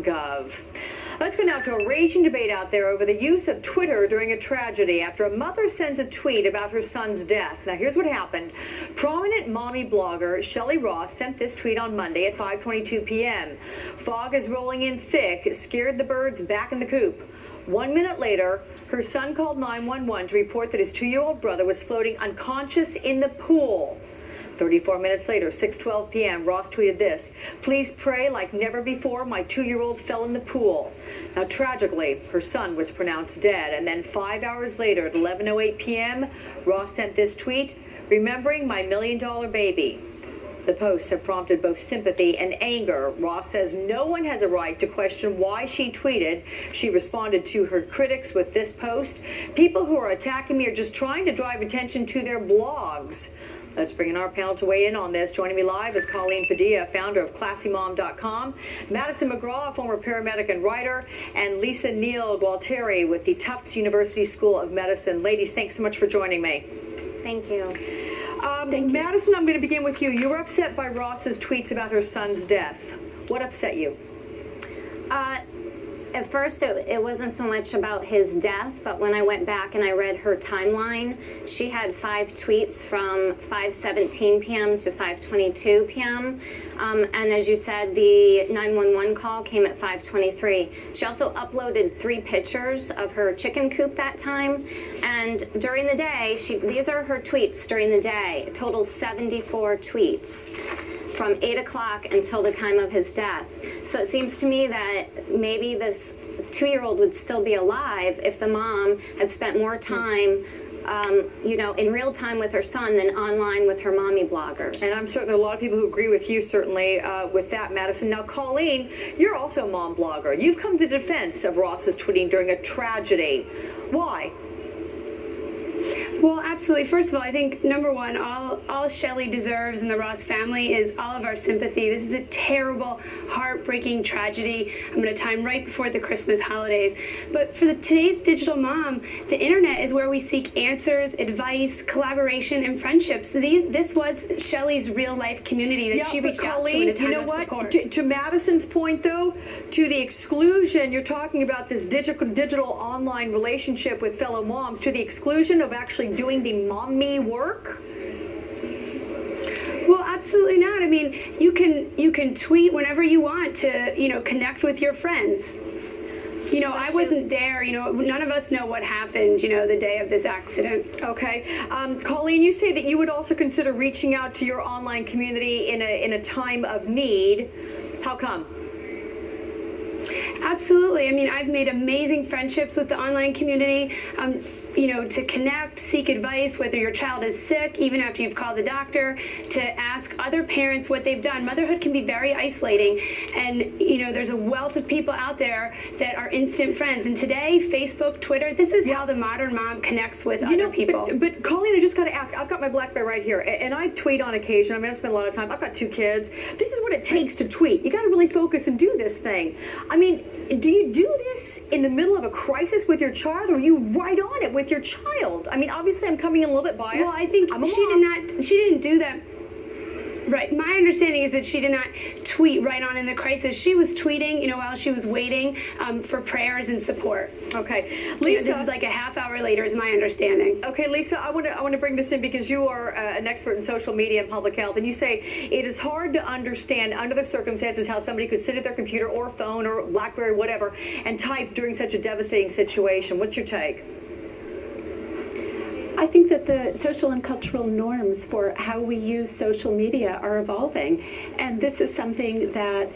Gov. Let's go now to a raging debate out there over the use of Twitter during a tragedy after a mother sends a tweet about her son's death. Now, here's what happened. Prominent mommy blogger Shellie Ross sent this tweet on Monday at 5:22 p.m. Fog is rolling in thick, scared the birds back in the coop. 1 minute later, her son called 911 to report that his 2-year-old brother was floating unconscious in the pool. 34 minutes later, 6:12 p.m., Ross tweeted this: "Please pray like never before. My 2-year-old fell in the pool." Now, tragically, her son was pronounced dead. And then 5 hours later, at 11:08 p.m., Ross sent this tweet: "Remembering my $1 million baby." The posts have prompted both sympathy and anger. Ross says no one has a right to question why she tweeted. She responded to her critics with this post: "People who are attacking me are just trying to drive attention to their blogs." Let's bring in our panel to weigh in on this. Joining me live is Colleen Padilla, founder of ClassyMom.com, Madison McGraw, former paramedic and writer, and Lisa Neal Gualtieri with the Tufts University School of Medicine. Ladies, thanks so much for joining me. Thank you. Madison, I'm going to begin with you. You were upset by Ross's tweets about her son's death. What upset you? At first, it wasn't so much about his death, but when I went back and I read her timeline, she had 5 tweets from 5:17 p.m. to 5:22 p.m. And as you said, the 911 call came at 5:23. She also uploaded 3 pictures of her chicken coop that time. And during the day, these are her tweets during the day. It totals 74 tweets from 8 o'clock until the time of his death. So it seems to me that maybe this 2-year-old would still be alive if the mom had spent more time in real time with her son than online with her mommy bloggers. And I'm certain there are a lot of people who agree with you, certainly, with that, Madison. Now, Colleen, you're also a mom blogger. You've come to the defense of Ross's tweeting during a tragedy. Why? Well, absolutely. First of all, I think, number one, all Shellie deserves and the Ross family is all of our sympathy. This is a terrible, heartbreaking tragedy. I'm going to time right before the Christmas holidays. But for today's digital mom, the internet is where we seek answers, advice, collaboration, and friendships. This was Shellie's real-life community that she reached out to in a time of support. To Madison's point, though, to the exclusion, you're talking about this digital online relationship with fellow moms, to the exclusion of actually doing the mommy work? Well, absolutely not. I mean, you can tweet whenever you want to, connect with your friends. I wasn't there. None of us know what happened, the day of this accident. Okay. Colleen, you say that you would also consider reaching out to your online community in a time of need. How come? Absolutely. I mean, I've made amazing friendships with the online community, to connect, seek advice, whether your child is sick, even after you've called the doctor, to ask other parents what they've done. Motherhood can be very isolating, and, there's a wealth of people out there that are instant friends. And today, Facebook, Twitter, this is how the modern mom connects with other people. But Colleen, I just got to ask, I've got my BlackBerry right here, and I tweet on occasion. I mean, I spend a lot of time. I've got 2 kids. This is what it takes to tweet. You got to really focus and do this thing. I mean, do you do this in the middle of a crisis with your child, or are you right on it with your child? I mean, obviously, I'm coming in a little bit biased. Well, I think she didn't do that. Right. My understanding is that she did not tweet right on in the crisis. She was tweeting, while she was waiting for prayers and support. Okay, Lisa. This is like a half hour later, is my understanding. Okay, Lisa, I want to bring this in because you are an expert in social media and public health, and you say it is hard to understand under the circumstances how somebody could sit at their computer or phone or BlackBerry, whatever, and type during such a devastating situation. What's your take? I think that the social and cultural norms for how we use social media are evolving, and this is something that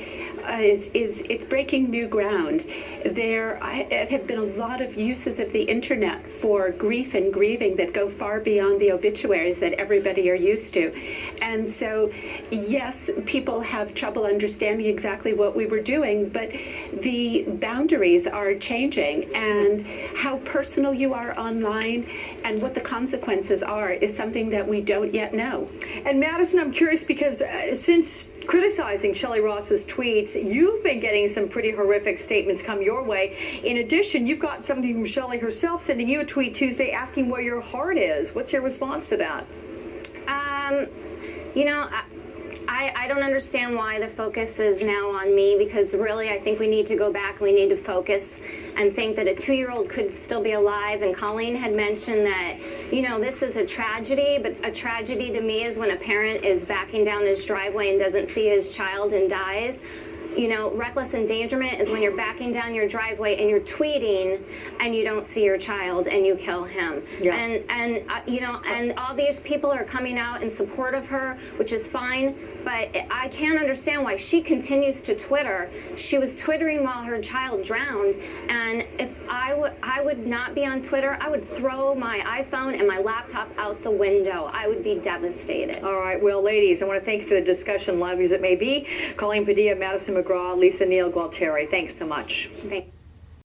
it's breaking new ground. There have been a lot of uses of the internet for grief and grieving that go far beyond the obituaries that everybody are used to. And so, yes, people have trouble understanding exactly what we were doing, but the boundaries are changing, and how personal you are online and what the consequences are is something that we don't yet know. And Madison, I'm curious because since criticizing Shellie Ross's tweets, you've been getting some pretty horrific statements come your way. In addition, you've got something from Shellie herself sending you a tweet Tuesday asking where your heart is. What's your response to that? I I don't understand why the focus is now on me, because really I think we need to go back and we need to focus and think that a 2-year-old could still be alive. And Colleen had mentioned that, you know, this is a tragedy, but a tragedy to me is when a parent is backing down his driveway and doesn't see his child and dies. You know, reckless endangerment is when you're backing down your driveway and you're tweeting and you don't see your child and you kill him. Yeah. And you know, and all these people are coming out in support of her, which is fine, but I can't understand why she continues to Twitter. She was twittering while her child drowned, and if I would not be on Twitter, I would throw my iPhone and my laptop out the window. I would be devastated. All right, well, ladies, I want to thank you for the discussion, live as it may be. Colleen Padilla, Madison McGraw, Lisa Neal Gualtieri. Thanks so much. Thank